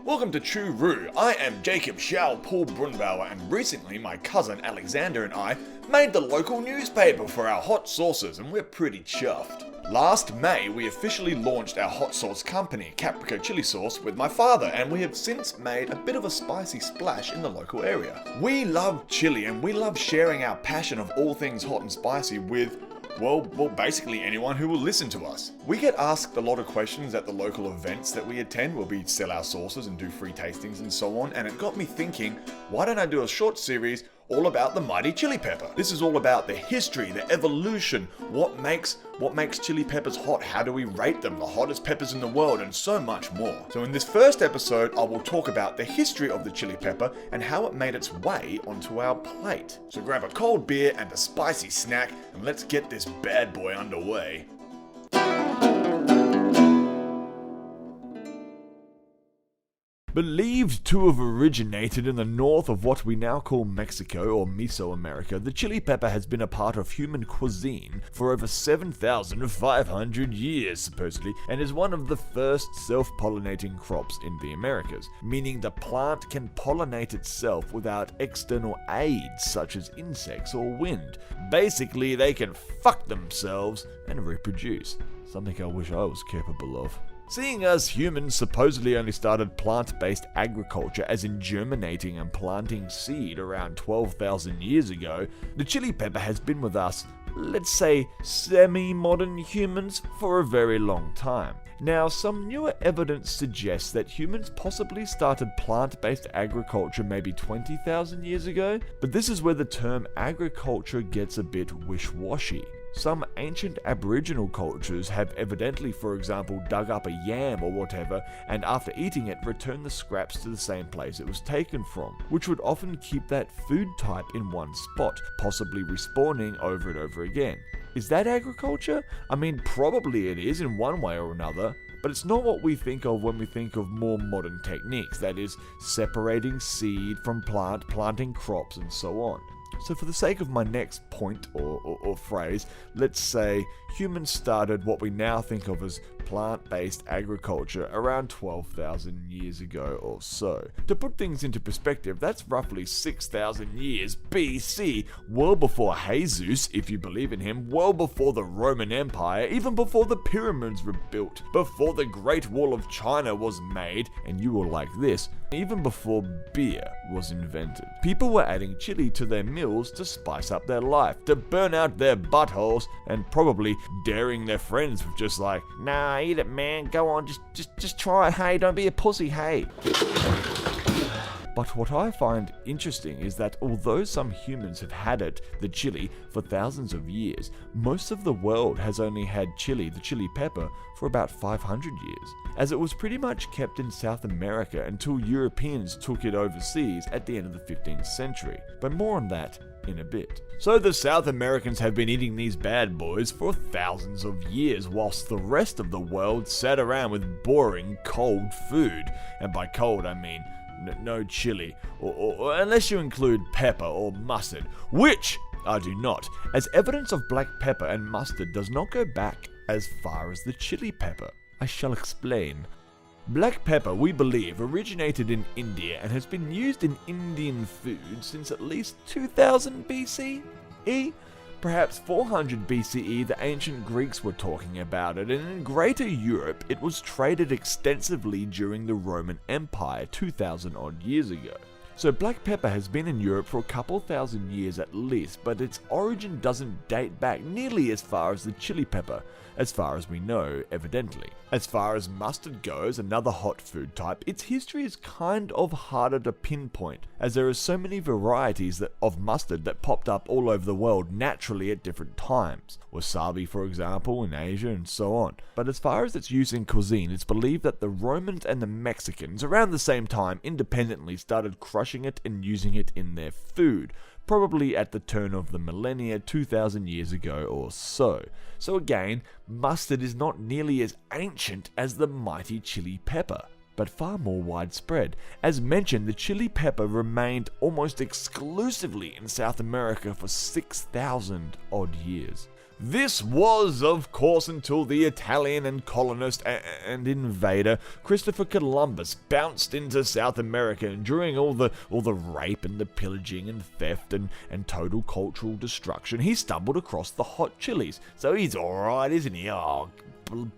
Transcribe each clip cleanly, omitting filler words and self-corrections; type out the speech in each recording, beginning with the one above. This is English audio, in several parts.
Welcome to Choo. I am Jacob Schau Paul Brunbauer, and recently my cousin Alexander and I made the local newspaper for our hot sauces, and we're pretty chuffed. Last May, we officially launched our hot sauce company, Caprico Chili Sauce, with my father, and we have since made a bit of a spicy splash in the local area. We love chili, and we love sharing our passion of all things hot and spicy with Well, basically anyone who will listen to us. We get asked a lot of questions at the local events that we attend where we sell our sauces and do free tastings and so on, and it got me thinking, why don't I do a short series all about the mighty chili pepper? This is all about the history, the evolution, what makes chili peppers hot, how do we rate them, the hottest peppers in the world, and so much more. So in this first episode, I will talk about the history of the chili pepper and how it made its way onto our plate. So grab a cold beer and a spicy snack, and let's get this bad boy underway. Believed to have originated in the north of what we now call Mexico or Mesoamerica, the chili pepper has been a part of human cuisine for over 7,500 years, supposedly, and is one of the first self-pollinating crops in the Americas, meaning the plant can pollinate itself without external aids such as insects or wind. Basically, they can fuck themselves and reproduce, something I wish I was capable of. Seeing as humans supposedly only started plant-based agriculture, as in germinating and planting seed, around 12,000 years ago, the chili pepper has been with us, let's say, semi-modern humans for a very long time. Now, some newer evidence suggests that humans possibly started plant-based agriculture maybe 20,000 years ago, but this is where the term agriculture gets a bit wish-washy. Some ancient Aboriginal cultures have evidently, for example, dug up a yam or whatever, and after eating it, returned the scraps to the same place it was taken from, which would often keep that food type in one spot, possibly respawning over and over again. Is that agriculture? I mean, probably it is in one way or another, but it's not what we think of when we think of more modern techniques, that is, separating seed from plant, planting crops, and so on. So for the sake of my next point or phrase, let's say humans started what we now think of as plant-based agriculture around 12,000 years ago or so. To put things into perspective, that's roughly 6,000 years BC, well before Jesus, if you believe in him, well before the Roman Empire, even before the pyramids were built, before the Great Wall of China was made, and you will like this, even before beer was invented. People were adding chili to their meals to spice up their life, to burn out their buttholes, and probably daring their friends with just like, nah, eat it man, go on, just try it, hey, don't be a pussy, hey. But what I find interesting is that although some humans have had it, the chili, for thousands of years, most of the world has only had chili, the chili pepper, for about 500 years, as it was pretty much kept in South America until Europeans took it overseas at the end of the 15th century. But more on that in a bit. So the South Americans have been eating these bad boys for thousands of years, whilst the rest of the world sat around with boring, cold food. And by cold, I mean no chili, or unless you include pepper or mustard, which I do not, as evidence of black pepper and mustard does not go back as far as the chili pepper. I shall explain. Black pepper, we believe, originated in India and has been used in Indian food since at least 2000 BCE? Perhaps 400 BCE, the ancient Greeks were talking about it, and in Greater Europe it was traded extensively during the Roman Empire 2,000 odd years ago. So black pepper has been in Europe for a couple thousand years at least, but its origin doesn't date back nearly as far as the chili pepper, as far as we know, evidently. As far as mustard goes, another hot food type, its history is kind of harder to pinpoint, as there are so many varieties of mustard that popped up all over the world naturally at different times. Wasabi, for example, in Asia and so on. But as far as its use in cuisine, it's believed that the Romans and the Mexicans, around the same time, independently started crushing it and using it in their food, probably at the turn of the millennia 2,000 years ago or so. So again, mustard is not nearly as ancient as the mighty chili pepper, but far more widespread. As mentioned, the chili pepper remained almost exclusively in South America for 6,000 odd years. This was, of course, until the Italian and colonist and invader Christopher Columbus bounced into South America, and during all the rape and the pillaging and theft and total cultural destruction, he stumbled across the hot chilies. So he's alright, isn't he? Oh,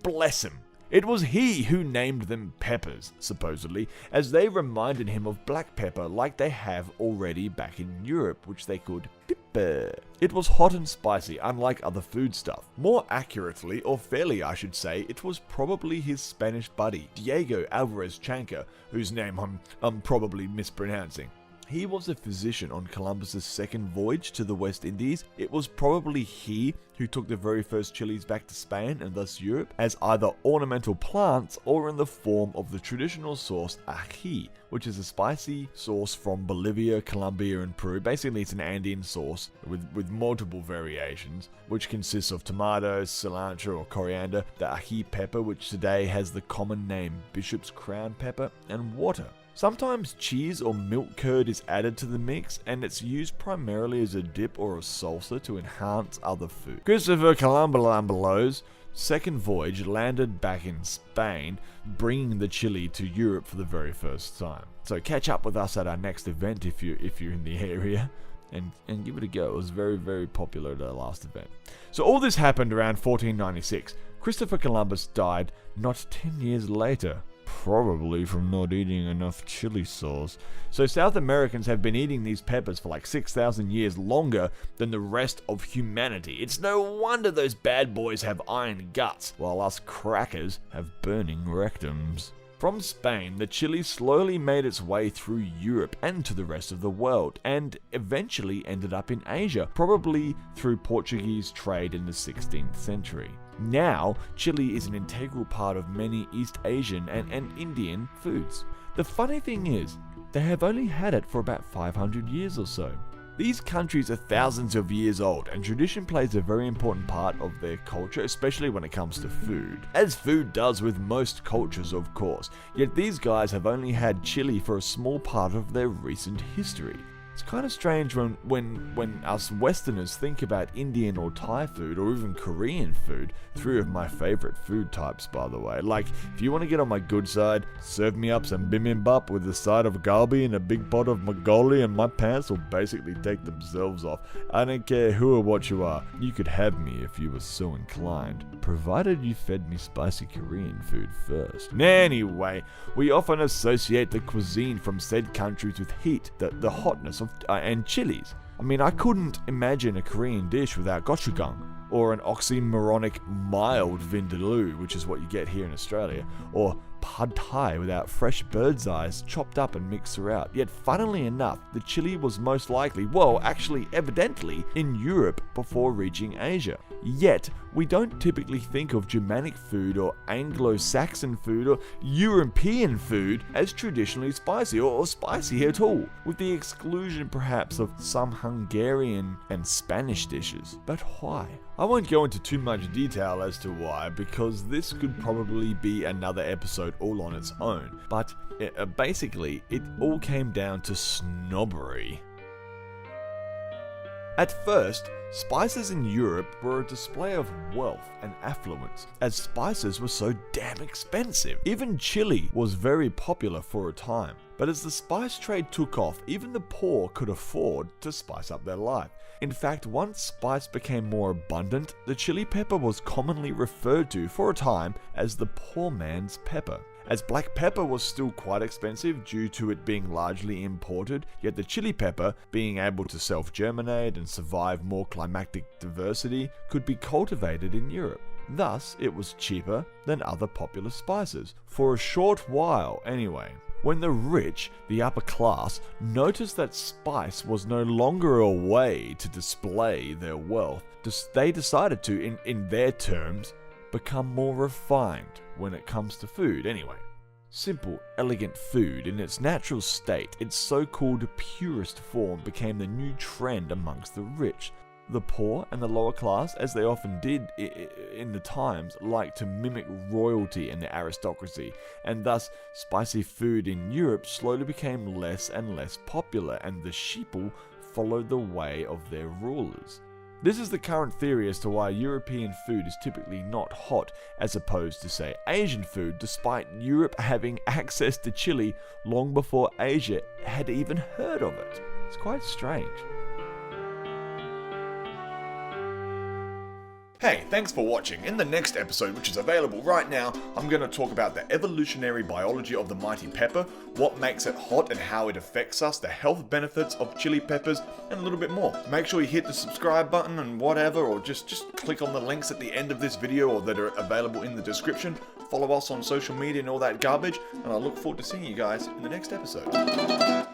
bless him. It was he who named them peppers, supposedly, as they reminded him of black pepper like they have already back in Europe, which they called pepper. It was hot and spicy, unlike other foodstuff. More accurately, or fairly I should say, it was probably his Spanish buddy, Diego Alvarez Chanca, whose name I'm probably mispronouncing. He was a physician on Columbus's second voyage to the West Indies. It was probably he who took the very first chilies back to Spain and thus Europe as either ornamental plants or in the form of the traditional sauce ají, which is a spicy sauce from Bolivia, Colombia, and Peru. Basically, it's an Andean sauce with multiple variations, which consists of tomatoes, cilantro, or coriander, the ají pepper, which today has the common name Bishop's Crown pepper, and water. Sometimes cheese or milk curd is added to the mix, and it's used primarily as a dip or a salsa to enhance other food. Christopher Columbus' second voyage landed back in Spain, bringing the chili to Europe for the very first time. So catch up with us at our next event if you're in the area, and give it a go. It was very, very popular at our last event. So all this happened around 1496. Christopher Columbus died not 10 years later. Probably from not eating enough chili sauce. So South Americans have been eating these peppers for like 6,000 years longer than the rest of humanity. It's no wonder those bad boys have iron guts, while us crackers have burning rectums. From Spain, the chili slowly made its way through Europe and to the rest of the world, and eventually ended up in Asia, probably through Portuguese trade in the 16th century. Now, chili is an integral part of many East Asian and Indian foods. The funny thing is, they have only had it for about 500 years or so. These countries are thousands of years old, and tradition plays a very important part of their culture, especially when it comes to food. As food does with most cultures, of course, yet these guys have only had chili for a small part of their recent history. It's kind of strange when us Westerners think about Indian or Thai food or even Korean food, three of my favorite food types, by the way. Like, if you want to get on my good side, serve me up some bibimbap with a side of galbi and a big pot of magoli, and my pants will basically take themselves off. I don't care who or what you are, you could have me if you were so inclined, provided you fed me spicy Korean food first. Anyway, we often associate the cuisine from said countries with heat, the hotness and chilies. I mean, I couldn't imagine a Korean dish without gochujang, or an oxymoronic mild vindaloo, which is what you get here in Australia, or pad thai without fresh bird's eyes chopped up and mixed throughout. Yet funnily enough, the chili was most likely, well, actually evidently, in Europe before reaching Asia. Yet, we don't typically think of Germanic food or Anglo-Saxon food or European food as traditionally spicy or spicy at all, with the exclusion perhaps of some Hungarian and Spanish dishes. But why? I won't go into too much detail as to why, because this could probably be another episode all on its own, but basically it all came down to snobbery. At first, spices in Europe were a display of wealth and affluence, as spices were so damn expensive. Even chili was very popular for a time, but as the spice trade took off, even the poor could afford to spice up their life. In fact, once spice became more abundant, the chili pepper was commonly referred to for a time as the poor man's pepper. As black pepper was still quite expensive due to it being largely imported, yet the chili pepper, being able to self-germinate and survive more climatic diversity, could be cultivated in Europe. Thus, it was cheaper than other popular spices, for a short while anyway. When the rich, the upper class, noticed that spice was no longer a way to display their wealth, they decided to, in their terms, become more refined when it comes to food anyway. Simple, elegant food in its natural state, its so-called purest form, became the new trend amongst the rich. The poor and the lower class, as they often did in the times, liked to mimic royalty and the aristocracy, and thus spicy food in Europe slowly became less and less popular, and the sheeple followed the way of their rulers. This is the current theory as to why European food is typically not hot as opposed to, say, Asian food, despite Europe having access to chili long before Asia had even heard of it. It's quite strange. Hey, thanks for watching. In the next episode, which is available right now, I'm going to talk about the evolutionary biology of the mighty pepper, what makes it hot and how it affects us, the health benefits of chili peppers, and a little bit more. Make sure you hit the subscribe button and whatever, or just click on the links at the end of this video or that are available in the description. Follow us on social media and all that garbage, and I look forward to seeing you guys in the next episode.